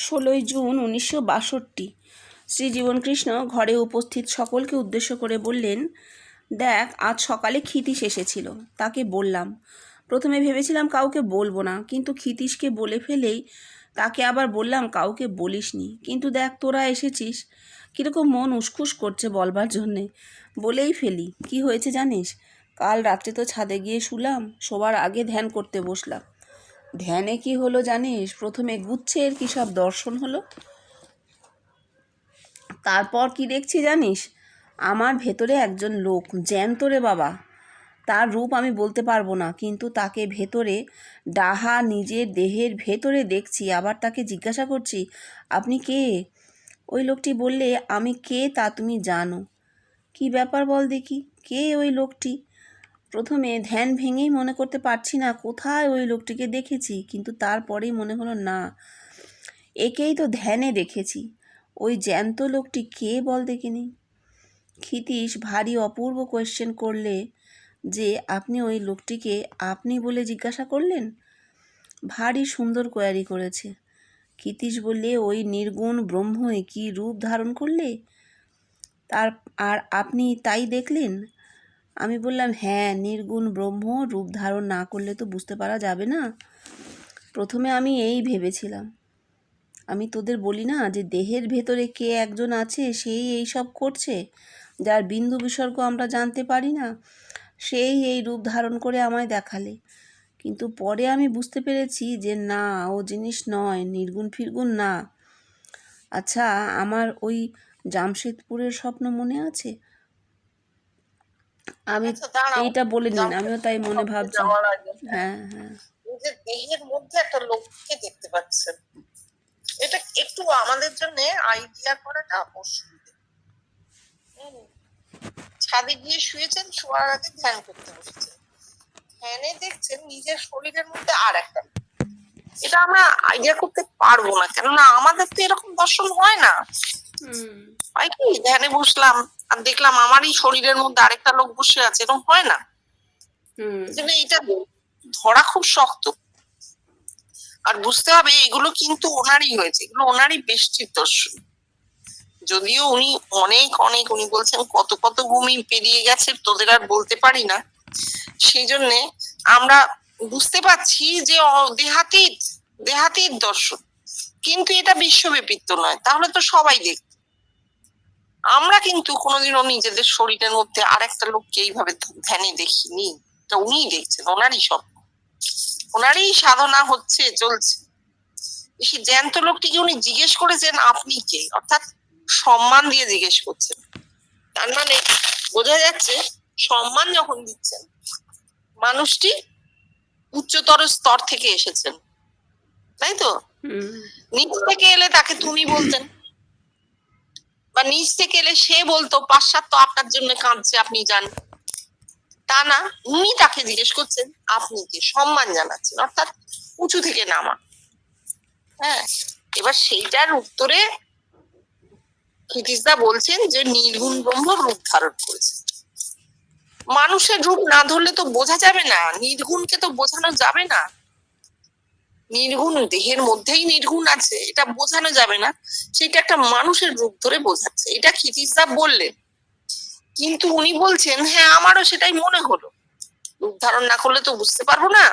16 June 1962 Shri Jibankrishna ঘরে উপস্থিত সকলকে উদ্দেশ্য করে বললেন, দেখ, আজ সকালে ক্ষিতীশ এসেছিল। তাকে বললাম। প্রথমে ভেবেছিলাম কাউকে বলবো না, কিন্তু ক্ষিতীশকে বলে ফেলেই তাকে আবার বললাম কাউকে বলিসনি। কিন্তু দেখ, তোরা এসেছিস, কীরকম মন উসখুস করছে বলবার জন্যে। বলেই ফেলি, কি হয়েছে জানিস? কাল রাত্রে তো ছাদে গিয়ে শুলাম, শোবার আগে ধ্যান করতে বসলাম। ধ্যানে কি হলো জানিস? প্রথমে গুচ্ছের কী সব দর্শন হলো, তারপর কি দেখছি জানিস? আমার ভেতরে একজন লোক, জ্যান্ত রে বাবা। তার রূপ আমি বলতে পারবো না, কিন্তু তাকে ভেতরে ডাহা নিজের দেহের ভেতরে দেখছি। আবার তাকে জিজ্ঞাসা করছি, আপনি কে? ওই লোকটি বললে, আমি কে তা তুমি জানো। কি ব্যাপার বল দেখি, কে ওই লোকটি? প্রথমে ধ্যান ভেঙেই মনে করতে পারছি না কোথায় ওই লোকটিকে দেখেছি, কিন্তু তারপরেই মনে হলো না, একেই তো ধ্যানে দেখেছি। ওই জ্যান্ত লোকটি কে বল দেখিনি? ক্ষিতীশ ভারী অপূর্ব কোয়েশ্চেন করলে যে আপনি ওই লোকটিকে আপনি বলে জিজ্ঞাসা করলেন। ভারী সুন্দর কোয়ারি করেছে। ক্ষিতীশ বললে, ওই নির্গুণ ব্রহ্মই কি রূপ ধারণ করলে? আর আপনি তাই দেখলেন? আমি বললাম, হ্যাঁ, নির্গুণ ব্রহ্ম রূপ ধারণ না করলে তো বুঝতে পারা যাবে না। প্রথমে আমি এই ভেবেছিলাম। আমি তোদের বলি না যে দেহের ভেতরে কে একজন আছে, সেই এই সব করছে, যার বিন্দু বিসর্গ আমরা জানতে পারি না, সেই এই রূপ ধারণ করে আমায় দেখালে। কিন্তু পরে আমি বুঝতে পেরেছি যে না, ও জিনিস নয়, নির্গুণ ফিরগুণ না। আচ্ছা, আমার ওই জামশেদপুরের স্বপ্ন মনে আছে? আমি এইটা বলে নিন, আমিও তাই মনে ভাবছি। হ্যাঁ হ্যাঁ, নিজের দেহের মধ্যে একটা লোককে দেখতে পাচ্ছেন। এটা একটু আমাদের জন্য আইডিয়া করাটা অসুবিধা। ছাদে গিয়ে শুয়েছেন, শোয়ার আগে ধ্যান করতে বসেছেন, ধ্যানে দেখছেন নিজের শরীরের মধ্যে আর একটা। এটা আমরা আইডিয়া করতে পারবো না, কেননা আমাদের তো এরকম দর্শন হয় না। হয় কি, ধ্যানে বসলাম আর দেখলাম আমারই শরীরের মধ্যে আরেকটা লোক বসে আছে, এরকম হয় না। এটা ধরা খুব শক্ত। আর বুঝতে হবে এগুলো কিন্তু ওনারই হয়েছে, এগুলো ওনারই বেষ্টির দর্শন। যদিও উনি অনেক অনেক উনি বলছেন কত কত ভূমি পেরিয়ে গেছে, তোদের আর বলতে পারি না। সেই জন্যে আমরা বুঝতে পারছি যে দেহাতীত দর্শন, কিন্তু এটা বিশ্বব্যাপিত নয়, তাহলে তো সবাই দেখত। আমরা কিন্তু কোনোদিনও নিজেদের শরীরের মধ্যে আর একটা লোককে এইভাবে ধ্যানে দেখিনি। এটা উনিই দেখছেন, ওনারই স্বপ্ন, ওনারই সাধনা হচ্ছে, চলছে। সেই জ্যান্ত লোকটিকে উনি জিজ্ঞেস করেছেন আপনি কে, অর্থাৎ সম্মান দিয়ে জিজ্ঞেস করছেন। তার মানে বোঝা যাচ্ছে সম্মান যখন দিচ্ছেন, মানুষটি উচ্চতর স্তর থেকে এসেছেন, তাই তো? নিচ থেকে এলে তাকে তুমি বলতেন, বা নিচ থেকে এলে সে বলতো পাশ্চাত্য আপনার জন্য কাঁদছে, আপনি যান। তা না, উনি তাকে জিজ্ঞেস করছেন আপনি কে, সম্মান জানাচ্ছেন, অর্থাৎ উঁচু থেকে নামা। হ্যাঁ, এবার সেইটার উত্তরে ক্ষিতীশদা বলছেন যে নির্গুণ ব্রহ্ম রূপ ধারণ করেছে। মানুষের রূপ না ধরলে তো বোঝা যাবে না, নির্গুণকে তো বোঝানো যাবে না। নির্গুণ দেহের মধ্যেই নির্গুণ আছে, এটা বোঝানো যাবে না, সেটা একটা মানুষের রূপ ধরে বোঝাচ্ছে, এটা ক্ষিতীশদা বললেন। কিন্তু উনি বলছেন, হ্যাঁ, আমারও সেটাই মনে হলো, রূপ ধারণ না করলে তো বুঝতে পারবো না।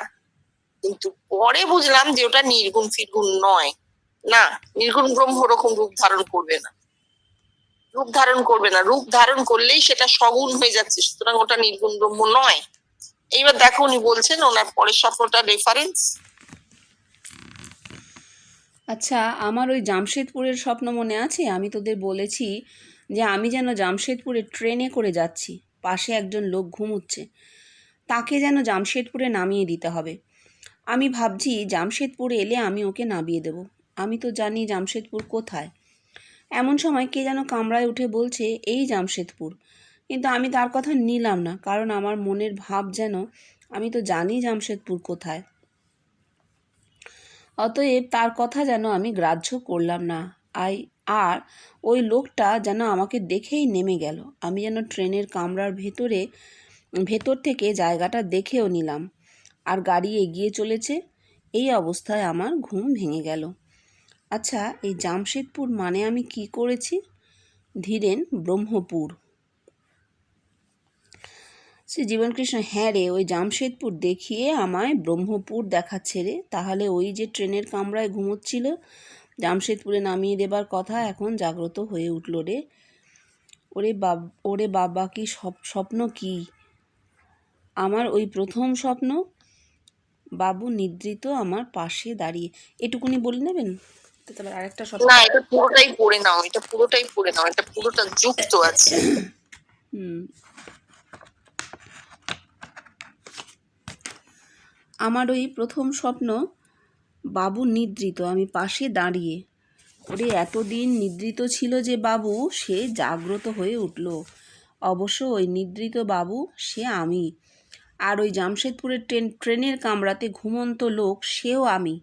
কিন্তু পরে বুঝলাম যে ওটা নির্গুণ ফিরগুণ নয়। না, নির্গুণ ব্রহ্ম ওরকম রূপ ধারণ করবে না, রূপ ধারণ করবে না। রূপ ধারণ করলেই সেটা সগুণ হয়ে যাচ্ছে, সুতরাং ওটা নির্গুণ ব্রহ্ম নয়। এইবার দেখো উনি বলছেন ওনার পরের স্বপ্নটা রেফারেন্স। আচ্ছা, আমার ওই জামশেদপুরের স্বপ্ন মনে আছে? আমি তোদের বলেছি যে আমি যেন জামশেদপুরে ট্রেনে করে যাচ্ছি, পাশে একজন লোক ঘুমুচ্ছে, তাকে যেন জামশেদপুরে নামিয়ে দিতে হবে। আমি ভাবছি জামশেদপুর এলে আমি ওকে নামিয়ে দেব। আমি তো জানি জামশেদপুর কোথায়। এমন সময় কে যেন কামরায় উঠে বলছে, এই জামশেদপুর। কিন্তু আমি তার কথা নিলাম না, কারণ আমার মনের ভাব যেন আমি তো জানি জামশেদপুর কোথায়। অতএব তার কথা যেন আমি গ্রাহ্য করলাম না। আর ওই লোকটা যেন আমাকে দেখেই নেমে গেল। আমি যেন ট্রেনের কামরার ভেতর থেকে জায়গাটা দেখেও নিলাম। আর গাড়ি এগিয়ে চলেছে। এই অবস্থায় আমার ঘুম ভেঙে গেল। আচ্ছা, এই জামশেদপুর মানে আমি কি করেছি? ধীরেন ব্রহ্মপুর। শ্রী জীবনকৃষ্ণ: হ্যাঁ রে, ওই জামশেদপুর দেখিয়ে আমায় ব্রহ্মপুর দেখাচ্ছে রে। তাহলে ওই যে ট্রেনের কামরায় ঘুমোচ্ছিল, জামশেদপুরে নামিয়ে দেবার কথা, এখন জাগ্রত হয়ে উঠল রে। ওরে বাবা, কি স্বপ্ন! কি আমার ওই প্রথম স্বপ্ন, বাবু নিদ্রিত আমার পাশে দাঁড়িয়ে। এটুকুনি বলে নেবেন, তারপর আরেকটা স্বপ্ন। না, এটা পুরোটাই পড়ে নাও, এটা পুরোটাই পড়ে নাও, এটা পুরোটা যুক্ত আছে। আমার ওই প্রথম স্বপ্ন, বাবু নিদ্রিত আমি পাশে দাঁড়িয়ে। ওরে এতদিন নিদ্রিত ছিল যে বাবু, সে জাগ্রত হয়ে উঠল। অবশ্য ওই নিদ্রিত বাবু সে আমি। আর ওই জামশেদপুরের ট্রেনের কামরাতে ঘুমন্ত লোক, সেও আমি।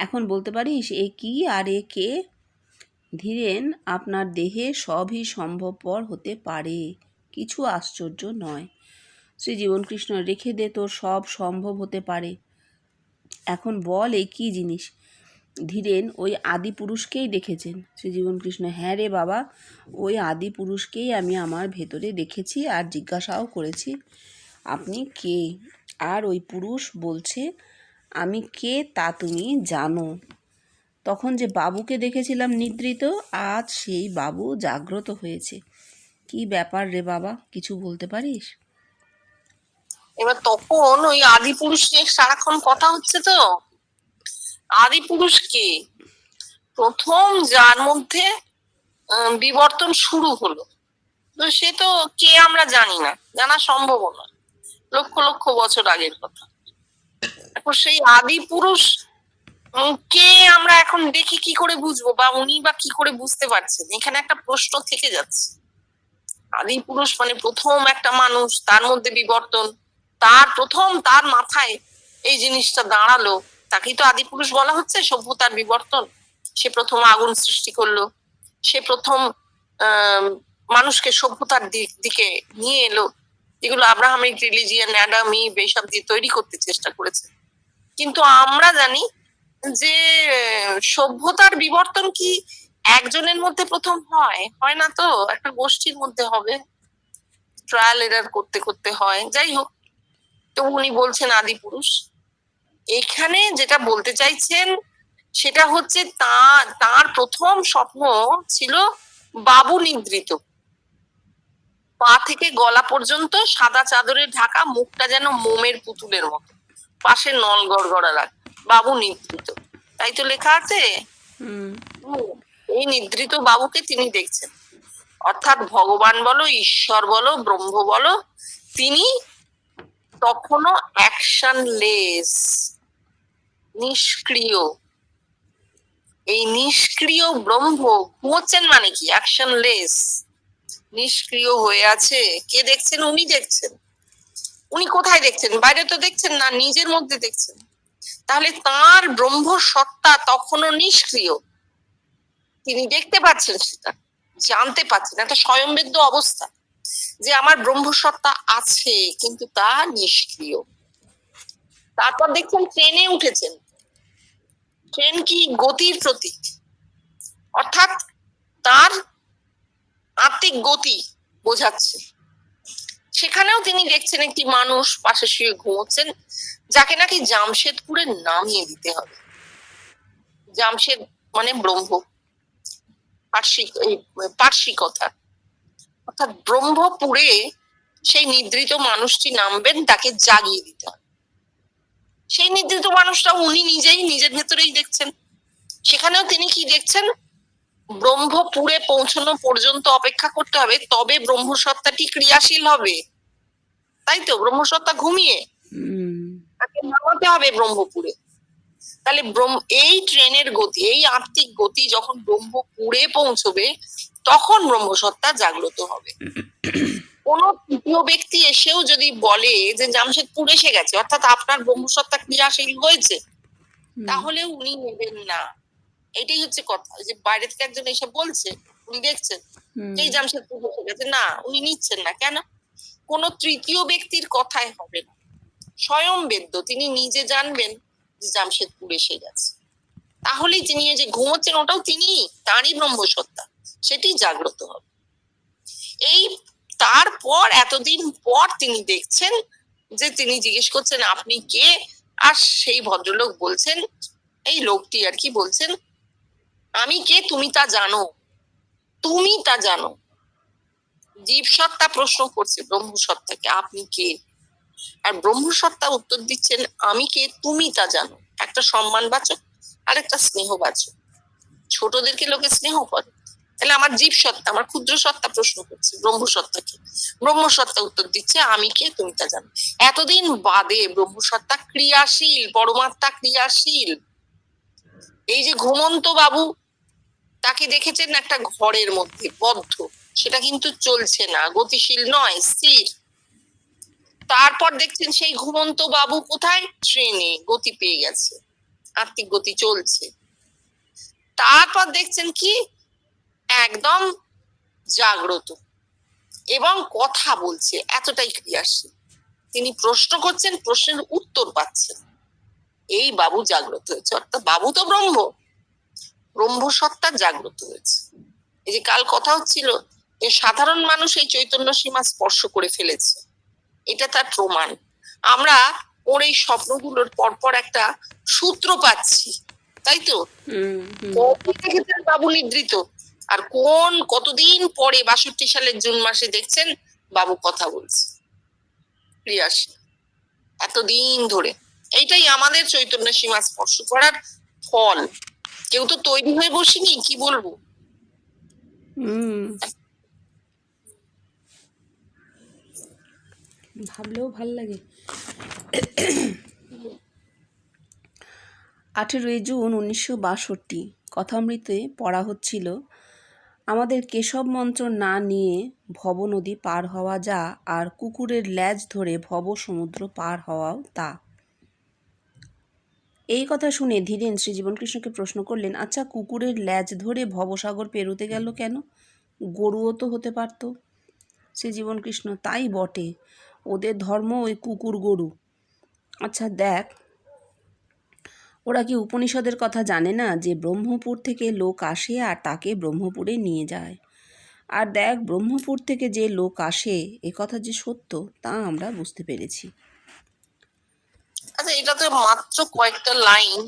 এখন বলতে পারিস এ কি আর এ কে? ধীরেন: আপনার দেহে সবই সম্ভবপর হতে পারে, কিছু আশ্চর্য নয়। শ্রী জীবনকৃষ্ণ: রেখে দে, তোর সব সম্ভব হতে পারে। এখন বল এই কী জিনিস? ধীরেন: ওই আদি পুরুষকেই দেখেছেন। শ্রী জীবনকৃষ্ণ: হ্যাঁ রে বাবা, ওই আদি পুরুষকেই আমি আমার ভেতরে দেখেছি আর জিজ্ঞাসাও করেছি, আপনি কে? আর ওই পুরুষ বলছে, আমি কে তা তুমি জানো। তখন যে বাবুকে দেখেছিলাম নিদ্রিত, আজ সেই বাবু জাগ্রত হয়েছে। কি ব্যাপার রে বাবা, কিছু বলতে পারিস? এবার তখন ওই আদি পুরুষ নিয়ে সারাক্ষণ কথা হচ্ছে। তো আদি পুরুষ কে? প্রথম যার মধ্যে বিবর্তন শুরু হলো, তো সে তো কে আমরা জানি না, জানা সম্ভব নয়, লক্ষ লক্ষ বছর আগের কথা। এখন সেই আদি পুরুষ কে আমরা এখন দেখি কি করে বুঝবো, বা উনি বা কি করে বুঝতে পারছেন? এখানে একটা প্রশ্ন থেকে যাচ্ছে। আদি পুরুষ মানে প্রথম একটা মানুষ, তার মধ্যে বিবর্তন, তার মাথায় এই জিনিসটা দাঁড়ালো, তাকেই তো আদি পুরুষ বলা হচ্ছে। সভ্যতার বিবর্তন, সে প্রথম আগুন সৃষ্টি করলো, সে প্রথম মানুষকে সভ্যতার দিকে নিয়ে এলো, যেগুলো আব্রাহামিক রিলিজিয়ান, অ্যাডাম ইভ এইসব দিয়ে তৈরি করতে চেষ্টা করেছে। কিন্তু আমরা জানি যে সভ্যতার বিবর্তন কি একজনের মধ্যে প্রথম হয় না, তো একটা গোষ্ঠীর মধ্যে হবে, ট্রায়াল এরার করতে করতে হয়। যাই হোক, তো উনি বলছেন আদি পুরুষ। এখানে যেটা বলতে চাইছেন সেটা হচ্ছে তার প্রথম স্বপ্ন ছিল বাবু নিদ্রিত, পা থেকে গলা পর্যন্ত সাদা চাদরে ঢাকা, মুখটা যেন মোমের পুতুলের মতো, পাশে নল গড়গড়া লাগে, বাবু নিদ্রিত। তাই তো লেখা আছে। এই নিদ্রিত বাবুকে তিনি দেখছেন, অর্থাৎ ভগবান বলো, ঈশ্বর বলো, ব্রহ্ম বলো, তিনি তখনও অ্যাকশনলেস, নিষ্ক্রিয়। এই নিষ্ক্রিয় ব্রহ্ম ঘুমোচ্ছেন মানে কি? অ্যাকশনলেস, নিষ্ক্রিয় হয়ে আছে। কে দেখছেন? উনি দেখছেন। উনি কোথায় দেখছেন? বাইরে তো দেখছেন না, নিজের মধ্যে দেখছেন। তাহলে তার ব্রহ্ম সত্তা তখনও নিষ্ক্রিয়, তিনি দেখতে পাচ্ছেন, সেটা জানতে পাচ্ছেন, একটা স্বয়ংবেদ্য অবস্থা যে আমার ব্রহ্মসত্তা আছে, কিন্তু তা নিষ্ক্রিয়। তারপর দেখছেন ট্রেনে উঠেছেন। ট্রেন কি? গতির প্রতীক, অর্থাৎ তার আত্মিক গতি বোঝাচ্ছে। সেখানেও তিনি দেখছেন একটি মানুষ পাশে শুয়ে ঘুমোচ্ছেন, যাকে নাকি জামশেদপুরে নামিয়ে দিতে হবে। জামশেদ মানে ব্রহ্ম, পার্সি কথা, অর্থাৎ ব্রহ্মপুরে সেই নিদ্রিত মানুষটি নামবেন, তাকে জাগিয়ে দিতে হবে। সেই নিদ্রিত মানুষটা উনি নিজেই নিজের ভেতরেই দেখছেন। সেখানেও তিনি কি দেখছেন? ব্রহ্মপুরে পৌঁছানো পর্যন্ত অপেক্ষা করতে হবে, তবে ব্রহ্মসত্তাটি ক্রিয়াশীল হবে। তাই তো, ব্রহ্মসত্তা ঘুমিয়ে, তাকে নামাতে হবে ব্রহ্মপুরে। তাহলে এই ট্রেনের গতি, এই আত্মিক গতি যখন ব্রহ্মপুরে পৌঁছবে, তখন ব্রহ্মসত্তা জাগ্রত হবে। কোন তৃতীয় ব্যক্তি এসেও যদি বলে যে জামশেদপুর এসে গেছে, অর্থাৎ আপনার ব্রহ্মসত্তা ক্রিয়াশীল হয়েছে, তাহলে উনি নেবেন না। এটাই হচ্ছে কথা, যে বাইরে থেকে একজন এসে বলছে, উনি দেখছেন এই জামশেদপুর এসে গেছে, না, উনি নিচ্ছেন না। কেন? কোন তৃতীয় ব্যক্তির কথাই হবে না, স্বয়ং বেদ্য, তিনি নিজে জানবেন যে জামশেদপুর এসে গেছে। তাহলেই তিনি এই যে ঘুমোচ্ছেন ওটাও তিনি, তাঁরই ব্রহ্মসত্তা, সেটি জাগ্রত হবে। এই তারপর এতদিন পর তিনি দেখছেন যে তিনি জিজ্ঞেস করছেন আপনি কে, আর সেই ভদ্রলোক বলছেন, এই লোকটি আর কি বলছেন, আমি কে তুমি তা জানো, তুমি তা জানো। জীবসত্তা প্রশ্ন করছে ব্রহ্মসত্তাকে আপনি কে, আর ব্রহ্মসত্তা উত্তর দিচ্ছেন আমি কে তুমি তা জানো। একটা সম্মানবাচক আর একটা স্নেহবাচক। ছোটদেরকে লোকে স্নেহ করে, তাহলে আমার জীবসত্তা, আমার ক্ষুদ্র সত্তা প্রশ্ন করছে ব্রহ্মসত্তাকে, ব্রহ্মসত্তা উত্তর দিচ্ছে আমি কে তুমি তা জানো। এতদিন বাদে ব্রহ্মসত্তা ক্রিয়াশীল, পরমাত্মা ক্রিয়াশীল। এই যে ঘুমন্ত বাবু, তাকে দেখেছেন একটা ঘরের মধ্যে বদ্ধ, সেটা কিন্তু চলছে না, গতিশীল নয়, স্থির। তারপর দেখছেন সেই ঘুমন্ত বাবু কোথায়, ট্রেনে গতি পেয়ে গেছে, আত্মিক গতি চলছে। তারপর দেখছেন কি একদম জাগ্রত এবং কথা বলছে, এতটাই ক্রিয়াশীল। তিনি প্রশ্ন করছেন, প্রশ্নের উত্তর পাচ্ছেন, এই বাবু জাগ্রত হয়েছে। অর্থাৎ বাবু তো ব্রহ্মসত্তা জাগ্রত হয়েছে। এই যে কাল কথা হচ্ছিল যে সাধারণ মানুষ এই চৈতন্য সীমা স্পর্শ করে ফেলেছে, এটা তার প্রমাণ। আমরা ওর এই স্বপ্নগুলোর পরপর একটা সূত্র পাচ্ছি, তাই তো? বাবু নিদ্রিত, আর কতদিন পরে 62 সালের জুন মাসে দেখছেন বাবু কথা বলছে, ক্রিয়াশীল, এতদিন ধরে। এইটাই আমাদের চৈতন্য সীমা স্পর্শ করার ফল। কেউ তো তৈরি হয়ে বসিনি, কি বলবো। ভাবলেও ভাল লাগে। 18 জুন 1962 কথামৃতে পড়া হচ্ছিল, আমাদের কেশব মন্ত্র না নিয়ে ভব নদী পার হওয়া যা, আর কুকুরের ল্যাজ ধরে ভব সমুদ্র পার হওয়াও তা। এই কথা শুনে ধীরেন শ্রী জীবনকৃষ্ণকে প্রশ্ন করলেন, আচ্ছা কুকুরের ল্যাজ ধরে ভবসাগর পেরোতে গেল কেন? গরুও তো হতে পারত। শ্রী জীবনকৃষ্ণ, তাই বটে, ওদের ধর্ম ওই কুকুর গরু। আচ্ছা দেখ, ওরা কি উপনিষদের কথা জানে না যে ব্রহ্মপুর থেকে লোক আসে আর তাকে ব্রহ্মপুরে নিয়ে যায়? আর দেখ, ব্রহ্মপুর থেকে যে লোক আসে এ কথা যে সত্য তা আমরা বুঝতে পেরেছি। আচ্ছা, এটা তো মাত্র কয়েকটা লাইন।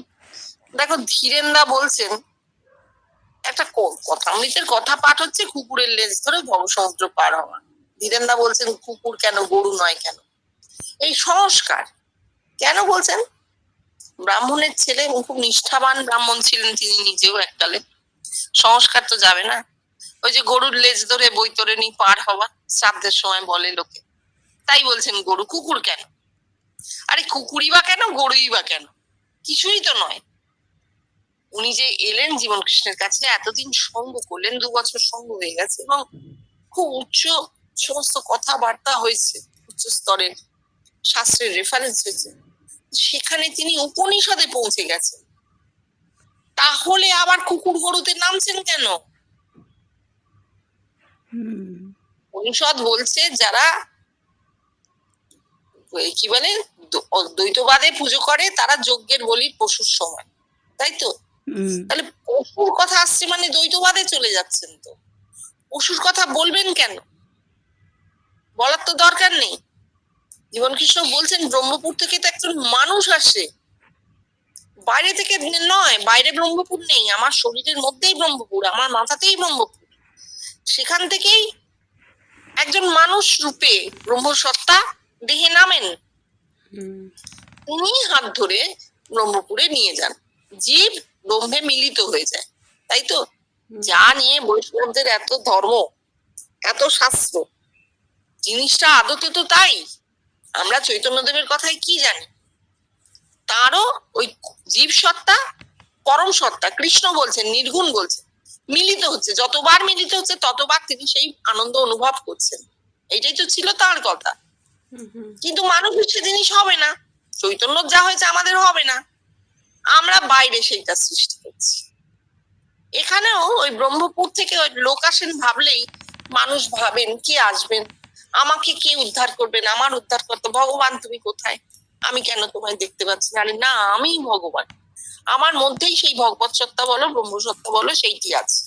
দেখো, ধীরেনদা বলছেন একটা কথামৃতের কথা পাঠ হচ্ছে, কুকুরের লেজ ধরে ভবসমুদ্র পার হওয়া। ধীরেনদা বলছেন কুকুর কেন, গরু নয় কেন? এই সংস্কার কেন বলছেন? ব্রাহ্মণের ছেলে, খুব নিষ্ঠাবান ব্রাহ্মণ ছিলেন তিনি নিজেও এককালে। সংস্কার তো যাবে না। ওই যে গরুর লেজ ধরে বৈতরণী পার হওয়া শ্রাদ্ধের সময় বলে লোকে, তাই বলছেন গরু, কুকুর কেন? আরে কুকুরই বা কেন, গরুই বা কেন? কিছুই তো নয়। উনি যে এলেন জীবন কৃষ্ণের কাছে, এতদিন সঙ্গ করলেন, 2 বছর সঙ্গ হয়ে গেছে, এবং খুব উচ্চ সমস্ত কথাবার্তা হয়েছে, উচ্চ স্তরের শাস্ত্রের রেফারেন্স হয়েছে, সেখানে তিনি উপনিষদে পৌঁছে গেছেন। তাহলে আবার কুকুর গরুতে নামছেন কেন? উপনিষদ বলছে যারা কি বলে দ্বৈতবাদে পুজো করে তারা যজ্ঞের বলি পশুর সমান, তাই তো? তাহলে পশুর কথা আসছে মানে দ্বৈতবাদে চলে যাচ্ছেন। তো পশুর কথা বলবেন কেন? বলার তো দরকার নেই। জীবনকৃষ্ণ বলছেন ব্রহ্মপুর থেকে তো একজন মানুষ আসে, বাইরে থেকে নয়। বাইরে ব্রহ্মপুর নেই, আমার শরীরের মধ্যেই ব্রহ্মপুর, আমার মাথাতেই ব্রহ্মপুর। সেখান থেকেই একজন মানুষ রূপে ব্রহ্মসত্তা দেহে নামেন, উনি হাত ধরে ব্রহ্মপুরে নিয়ে যান, জীব ব্রহ্মে মিলিত হয়ে যায়, তাই তো? যা নিয়ে বৈষ্ণবদের এত ধর্ম, এত শাস্ত্র, জিনিসটা আদতে তো তাই। আমরা চৈতন্যদেবের কথায় কি জানি? তারও ওই জীব সত্তা, পরম সত্তা, কৃষ্ণ বলছেন, নির্গুণ বলছেন, মিলিত হচ্ছে। যতবার মিলিত হচ্ছে ততবার তিনি সেই আনন্দ অনুভব করছেন। এইটাই তো ছিল তার কথা। কিন্তু মানুষের সে জিনিস হবে না, চৈতন্য যা হয়েছে আমাদের হবে না, আমরা বাইরে সেইটা সৃষ্টি করছি। এখানেও ওই ব্রহ্মপুর থেকে ওই লোক আসেন ভাবলেই মানুষ ভাবেন কে আসবেন, আমাকে কে উদ্ধার করবেন, আমার উদ্ধার করতে। ভগবান তুমি কোথায়, আমি কেন তোমায় দেখতে পাচ্ছি না? আরে না, আমি ভগবান, আমার মধ্যেই সেই ভগবত সত্তা বলো, ব্রহ্মসত্তা বলো, সেইটি আছে।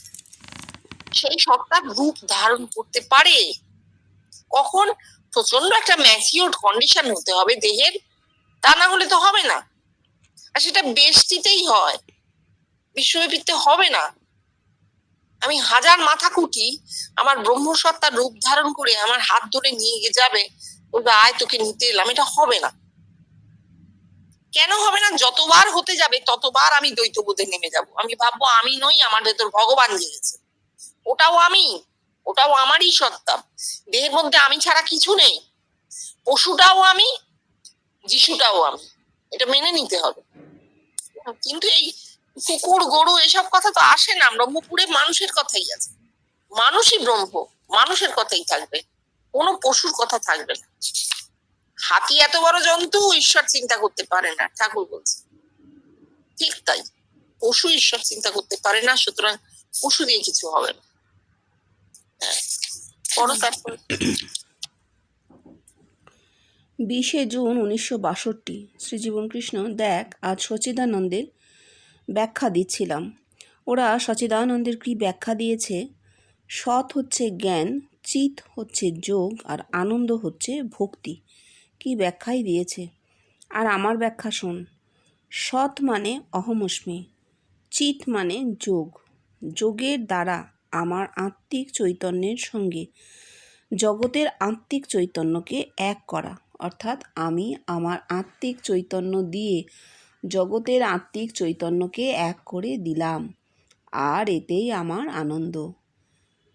সেই সত্তার রূপ ধারণ করতে পারে কখন? প্রচন্ড একটা ম্যাচিওর কন্ডিশন হতে হবে দেহের, তা না হলে তো হবে না। আর সেটা বেষ্টিতেই হয়, বিশ্বব্যাপীতে হবে না। আমি হাজার মাথা কুটি আমার ব্রহ্মসত্তার রূপ ধারণ করে আমার হাত ধরে নিয়ে যাবে, বলবে আয় তোকে নিতে এলাম, এটা হবে না। কেন হবে না? যতবার হতে যাবে ততবার আমি দ্বৈতবোধে নেমে যাব। আমি ভাববো আমি নই, আমার ভেতর ভগবান জেগেছে, ওটাও আমি, ওটাও আমারই সত্তা। দেহের মধ্যে আমি ছাড়া কিছু নেই। পশুটাও আমি, যিশুটাও আমি, এটা মেনে নিতে হবে। কিন্তু এই কুকুর গরু এসব কথা তো আসে না। ব্রহ্মপুরে মানুষের কথাই আছে, মানুষই ব্রহ্ম, মানুষের কথাই থাকবে, কোনো পশুর কথা থাকবে না। হাতি এত বড় জন্তু, ঈশ্বর চিন্তা করতে পারে না, ঠাকুর বলছে। ঠিক তাই, পশু ঈশ্বর চিন্তা করতে পারে না, সুতরাং পশু দিয়ে কিছু হবে না। পড়ো তারপর। 20শে জুন 1962। শ্রীজীবনকৃষ্ণ, দেখ আজ সচিদানন্দের ব্যাখ্যা দিচ্ছিলাম। ওরা সচিদানন্দের কি ব্যাখ্যা দিয়েছে? সৎ হচ্ছে জ্ঞান, চিত হচ্ছে যোগ, আর আনন্দ হচ্ছে ভক্তি। কি ব্যাখ্যাই দিয়েছে। আর আমার ব্যাখ্যা শোন। সৎ মানে অহমস্মি, চিত মানে যোগ। যোগের দ্বারা আমার আত্মিক চৈতন্যের সঙ্গে জগতের আত্মিক চৈতন্যকে এক করা, অর্থাৎ আমি আমার আত্মিক চৈতন্য দিয়ে জগতের আত্মিক চৈতন্যকে এক করে দিলাম, আর এতেই আমার আনন্দ।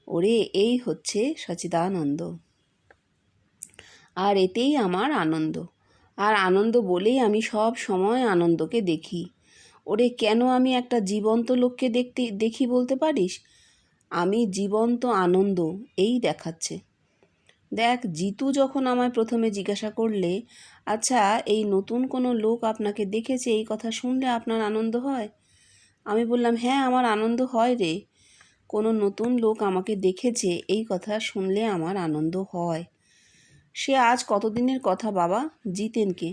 ওরে, এই হচ্ছে সচিদানন্দ, আর এতেই আমার আনন্দ। আর আনন্দ বলেই আমি সব সময় আনন্দকে দেখি। ওরে, কেন আমি একটা জীবন্ত লোককে দেখি বলতে পারিস? আমি জীবন্ত আনন্দ, এই দেখাচ্ছে। দেখ, জিতু যখন আমায় প্রথমে জিজ্ঞাসা করলে, আচ্ছা এই নতুন কোনো লোক আপনাকে দেখেছে, এই কথা শুনলে আপনার আনন্দ হয়? আমি বললাম, হ্যাঁ আমার আনন্দ হয় রে। কোনো নতুন লোক আমাকে দেখেছে, এই কথা শুনলে আমার আনন্দ হয়। সে আজ কতদিনের কথা বাবা? জিতেনকে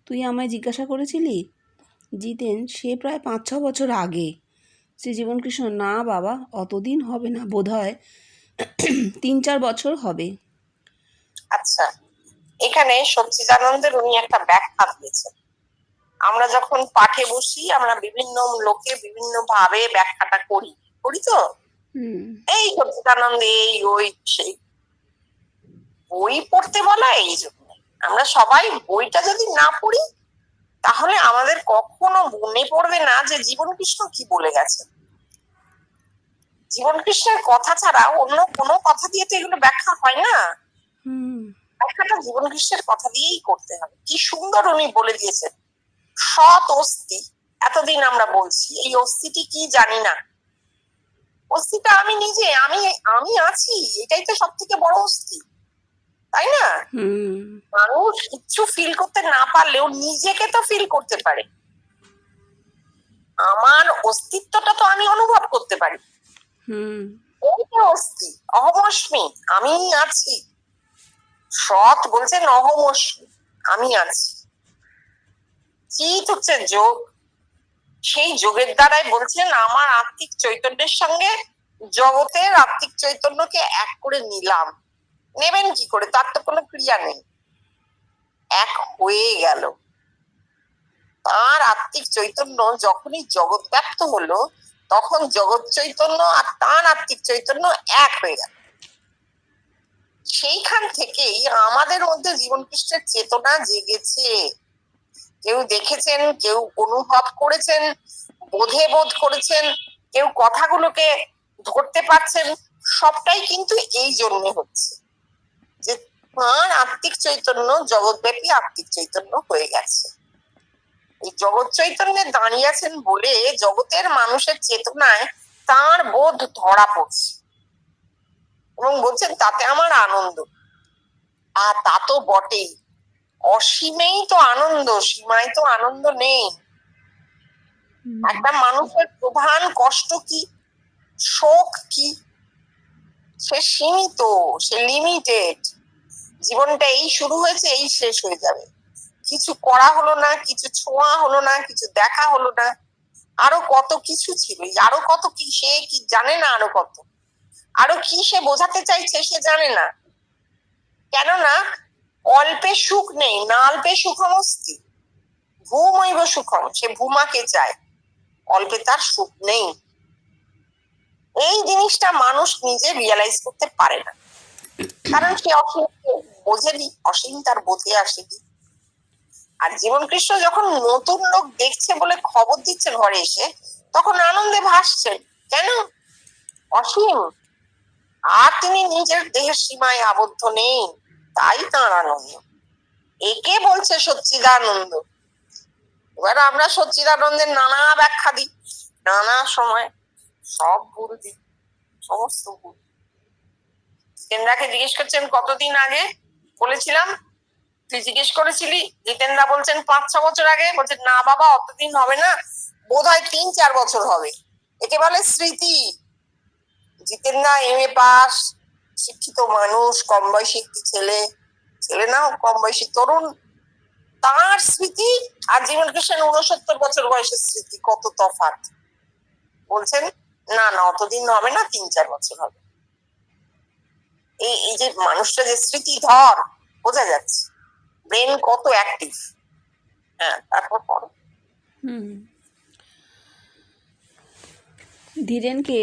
তুই আমায় জিজ্ঞাসা করেছিলি? জিতেন, সে প্রায় 5-6 বছর আগে। শ্রীজীবনকৃষ্ণ, না বাবা, অতদিন হবে না, বোধহয় 3-4 বছর হবে। আচ্ছা, এখানে সচ্চিদানন্দের উনি একটা ব্যাখ্যা দিয়েছেন। আমরা যখন পাঠে বসি, আমরা বিভিন্ন লোকে বিভিন্ন ভাবে ব্যাখ্যাটা করি তো। এই সচ্চিদানন্দ এই ওই সেই, বই পড়তে বলা এই জন্য। আমরা সবাই বইটা যদি না পড়ি, তাহলে আমাদের কখনো মনে পড়বে না যে জীবন কৃষ্ণ কি বলে গেছে। জীবন কৃষ্ণের কথা ছাড়া অন্য কোনো কথা দিয়ে তো এগুলো ব্যাখ্যা হয় না। ব্যাখ্যাটা জীবন কৃষ্ণের কথা দিয়েই করতে হবে। কি সুন্দর উনি বলে দিয়েছেন। সৎ অস্থি, এতদিন আমরা বলছি এই অস্থিটি কি জানি না। অস্থিটা আমি নিজে, আমি আছি, এটাই তো সব থেকে বড় অস্থি, তাই না? মানুষ কিছু ফিল করতে না পারলেও নিজেকে তো ফিল করতে পারে। আমার অস্তিত্বটা তো আমি অনুভব করতে পারি। এইটা অস্থি, অহমস্মি, আমি আছি। সৎ বলছেন অহমস্মি, আমি আছি। চিত হচ্ছে যোগ, সেই যোগের দ্বারাই বলছেন আমার আত্মিক চৈতন্যের সঙ্গে জগতের আত্মিক চৈতন্যকে এক করে নিলাম। নেবেন কি করে? তার তো কোনো ক্রিয়া নেই, এক হয়ে গেল। তার আত্মিক চৈতন্য যখনই জগৎ ব্যাপ্ত হলো, তখন জগৎ চৈতন্য আর তার আত্মিক চৈতন্য এক হয়ে গেল। সেইখান থেকেই আমাদের মধ্যে জীবন কৃষ্ণের চেতনা জেগেছে। কেউ দেখেছেন, কেউ অনুভব করেছেন, বোধ করেছেন, কেউ কথাগুলোকে ধরতে পারছেন। সবটাই কিন্তু এই জন্য হচ্ছে যে তার আত্মিক চৈতন্য জগৎব্যাপী আত্মিক চৈতন্য হয়ে গেছে। এই জগৎ চৈতন্যে দাঁড়িয়ে আছেন বলে জগতের মানুষের চেতনায় তার বোধ ধরা পড়ছে এবং বলছেন তাতে আমার আনন্দ। আর তা তো বটেই, অসীমেই তো আনন্দ, সীমায় তো আনন্দ নেই। একটা মানুষের প্রধান কষ্ট কি, শোক কি? সে সীমিত, সে লিমিটেড। জীবনটা এই শুরু হয়েছে, এই শেষ হয়ে যাবে। কিছু করা হলো না, কিছু ছোঁয়া হলো না, কিছু দেখা হলো না, আরো কত কিছু ছিল, আরো কত কি সে কি জানে না, আরো কি সে বোঝাতে চাইছে সে জানে না। কেননা অল্পে সুখ নেই, না অল্পে সুখমস্তি, ভূমৈব সুখম, সে ভূমাকে চায়, অল্পে তার সুখ নেই। এই জিনিসটা মানুষ নিজে রিয়েলাইজ করতে পারে না, কারণ সে অসীম বোঝেনি, অসীম তার বোধে আসেনি। আর জীবন কৃষ্ণ যখন নতুন লোক দেখছে বলে খবর দিচ্ছে ঘরে এসে, তখন আনন্দে ভাসছেন। কেন? অসীম, আর তিনি নিজের দেহের সীমায় আবদ্ধ নেই, তাই তাঁর আনন্দ। একে বলছে সচ্চিদানন্দ। এবার আমরা সচ্চিদানন্দের নানা ব্যাখ্যা দিই, নানা সময়, সব ভুল দিই, সমস্ত ভুল। জিতেন্দ্রাকে জিজ্ঞেস করছেন কতদিন আগে, বলেছিলাম তুই জিজ্ঞেস করেছিলি, জিতেন্দ্রা বলছেন 5-6 বছর আগে। বলছেন না বাবা অতদিন হবে না, বোধহয় 3-4 বছর হবে। একে বলে স্মৃতি। জিতেন্দ্রা MA পাস, শিক্ষিত মানুষ, কম বয়সী একটি ছেলে, ছেলে না কম বয়সী তরুণ, তার স্মৃতি আর জীবন কৃষ্ণের 69 বছর বয়সের স্মৃতি কত তফাৎ। বলছেন না না অতদিন হবে না, 3-4 বছর হবে। এই যে মানুষটা যে স্মৃতি ধর, বোঝা যাচ্ছে ব্রেন কত অ্যাক্টিভ। হ্যাঁ, তারপর পড়ো। ধীরেনকে,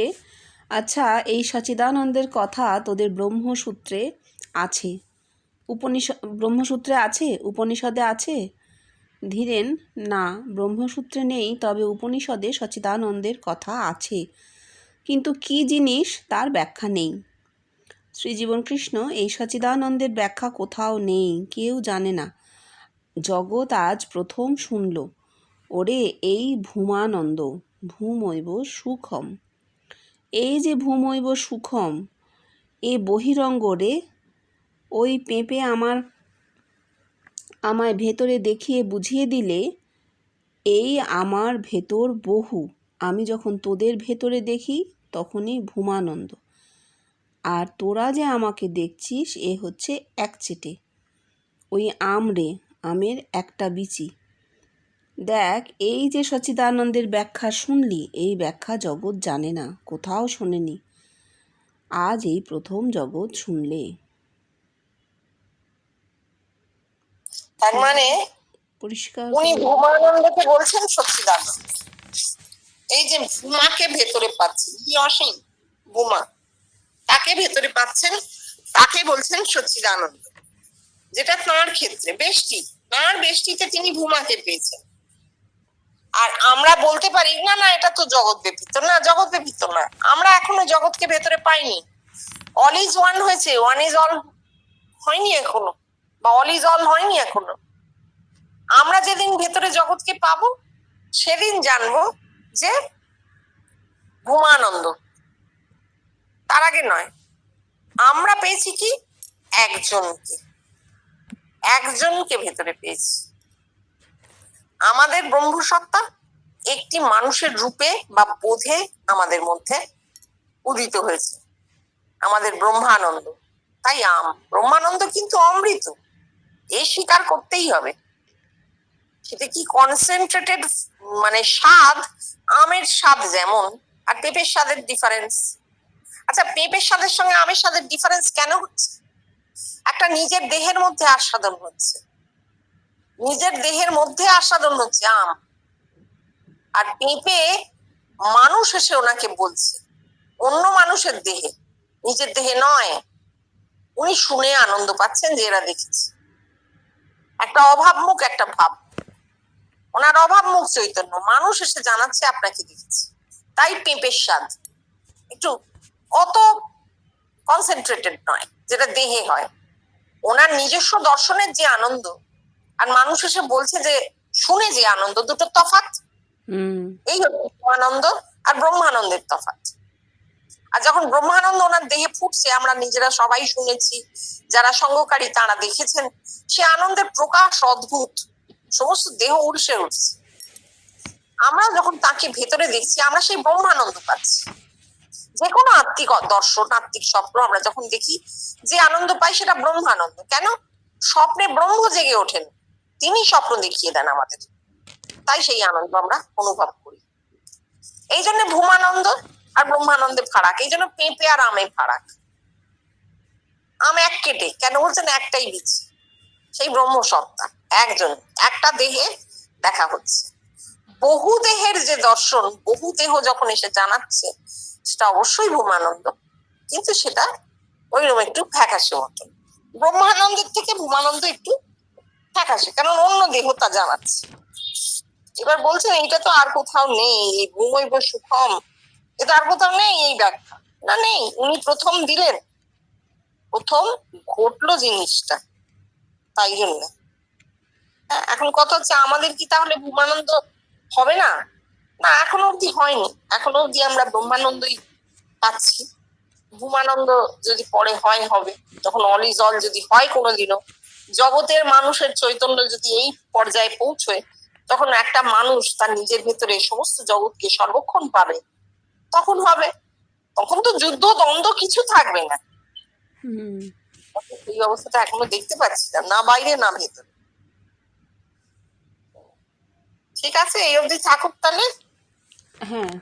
আচ্ছা এই সচিদানন্দের কথা তোদের ব্রহ্মসূত্রে আছে, ব্রহ্মসূত্রে আছে, উপনিষদে আছে? ধীরেন, না ব্রহ্মসূত্রে নেই, তবে উপনিষদে সচিদানন্দের কথা আছে, কিন্তু কি জিনিস তার ব্যাখ্যা নেই। শ্রীজীবনকৃষ্ণ, এই সচিদানন্দের ব্যাখ্যা কোথাও নেই, কেউ জানে না, জগৎ আজ প্রথম শুনল। ওরে এই ভূমানন্দ, ভূমৈব সুখম, এই যে ভূমৈব সুখম, এ বহিরঙ্গ রে, ওই পেঁপে আমায় ভেতরে দেখিয়ে বুঝিয়ে দিলে, এই আমার ভেতর বহু, আমি যখন তোদের ভেতরে দেখি তখনই ভূমানন্দ, আর তোরা যে আমাকে দেখছিস এ হচ্ছে একচেটে, ওই আম রে, আমের একটা বিচি। দেখ, এই যে সচিদানন্দের ব্যাখ্যা শুনলি, এই ব্যাখ্যা জগৎ জানে না, কোথাও শোনেনি, আজ এই প্রথম জগৎ শুনলে। তার মানে পরিষ্কার উনি ভূমানন্দকে বলছেন সচ্চিদানন্দ। এই যে ভূমাকে ভেতরে পাচ্ছেন, কি অসীম ভূমা, তাকে ভেতরে পাচ্ছেন, তাকে বলছেন সচ্চিদানন্দ। যেটা তাঁর ক্ষেত্রে বেষ্টি, তাঁর বেষ্টিতে তিনি ভূমাকে পেয়েছেন। আর আমরা বলতে পারি না না এটা তো জগৎ ব্যাপিত, না জগৎ ব্যাপিত না, আমরা এখনো জগৎকে ভেতরে পাইনি। অল ইজ ওয়ান হয়েছে, ওয়ান ইজ অল হয়নি এখনো, বা অল ইজ অল হয়নি এখনো। আমরা যেদিন ভেতরে জগৎকে পাবো সেদিন জানবো যে ভূমানন্দ, তার আগে নয়। আমরা পেয়েছি কি, একজনকে ভেতরে পেয়েছি। আমাদের ব্রহ্মসত্তা একটি মানুষের রূপে বা বোধে আমাদের মধ্যে উদিত হয়েছে, আমাদের ব্রহ্মানন্দ। তাই ব্রহ্মানন্দ কিন্তু অমৃত, এ স্বীকার করতেই হবে। সেটা কি কনসেন্ট্রেটেড মানে স্বাদ, আমের স্বাদ যেমন, আর পেঁপের স্বাদের ডিফারেন্স। আচ্ছা, পেঁপের স্বাদের সঙ্গে আমের স্বাদের ডিফারেন্স কেন হচ্ছে? একটা নিজের দেহের মধ্যে আস্বাদন হচ্ছে, নিজের দেহের মধ্যে আস্বাদন হচ্ছে আম, আর পেঁপে মানুষ এসে ওনাকে বলছে, অন্য মানুষের দেহে, নিজের দেহে নয়। উনি শুনে আনন্দ পাচ্ছেন যে এরা দেখেছে। একটা অভাবমুখ একটা ভাব, ওনার অভাবমুখ চৈতন্য, মানুষ এসে জানাচ্ছে আপনাকে দেখেছে। তাই পেঁপের স্বাদ একটু অত কনসেন্ট্রেটেড নয় যেটা দেহে হয়। ওনার নিজস্ব দর্শনের যে আনন্দ আর মানুষ এসে বলছে যে শুনে যে আনন্দ, দুটো তফাৎ। এই হচ্ছে আনন্দ আর ব্রহ্মানন্দের তফাৎ। আর যখন ব্রহ্মানন্দ ওনার দেহে ফুটছে, আমরা নিজেরা সবাই শুনেছি, যারা সঙ্গকারী তারা দেখেছেন, সে আনন্দের প্রকাশ অদ্ভুত, সমস্ত দেহ উল্সে উঠছে। আমরা যখন তাকে ভেতরে দেখছি আমরা সেই ব্রহ্মানন্দ পাচ্ছি। যে কোনো আত্মিক দর্শন, আত্মিক স্বপ্ন আমরা যখন দেখি যে আনন্দ পাই সেটা ব্রহ্মানন্দ। কেন? স্বপ্নে ব্রহ্ম জেগে ওঠেন, তিনি স্বপ্ন দেখিয়ে দেন আমাদের, তাই সেই আনন্দ আমরা অনুভব করি। এই জন্য ভূমানন্দ আর ব্রহ্মানন্দে ফারাক, এই জন্য পেঁপে আর আমে ফারাক। আম এক কেটে কেন বলছেন, একটাই বীজ, সেই ব্রহ্মসত্তা একজন, একটা দেহে দেখা হচ্ছে। বহু দেহের যে দর্শন, বহু দেহ যখন এসে জানাচ্ছে, সেটা অবশ্যই ভূমানন্দ, কিন্তু সেটা ওইরকম একটু ফ্যাকাশে মতন। ব্রহ্মানন্দের থেকে ভূমানন্দ একটু ফ্যাকাশে, কারণ অন্য দেহ তা জানাচ্ছে। এবার বলছেন এইটা তো আর কোথাও নেই, এই ভূমৈব সুখম, এটা আর কোথাও নেই এই ব্যাখ্যা, না নেই, উনি প্রথম দিলেন, প্রথম ঘটলো জিনিসটা, তাই জন্য। এখন কথা হচ্ছে আমাদের কি তাহলে ভূমানন্দ হবে না? না, এখনো অব্দি হয়নি, এখনো অব্দি আমরা ব্রহ্মানন্দই পাচ্ছি। ভূমানন্দ যদি পরে হয় হবে, যখন অল ইজ অল যদি হয় কোনোদিনও, জগতের মানুষের চৈতন্য যদি এই পর্যায়ে পৌঁছয়, তখন একটা মানুষ তার নিজের ভেতরে সমস্ত জগৎকে সর্বক্ষণ পাবে, তখন হবে। তখন তো যুদ্ধ দ্বন্দ্ব কিছু থাকবে না। এই অবস্থাটা এখনো দেখতে পাচ্ছি না, না বাইরে না ভেতরে। ঠিক আছে, এই অবধি থাকুক তাহলে। হ্যাঁ।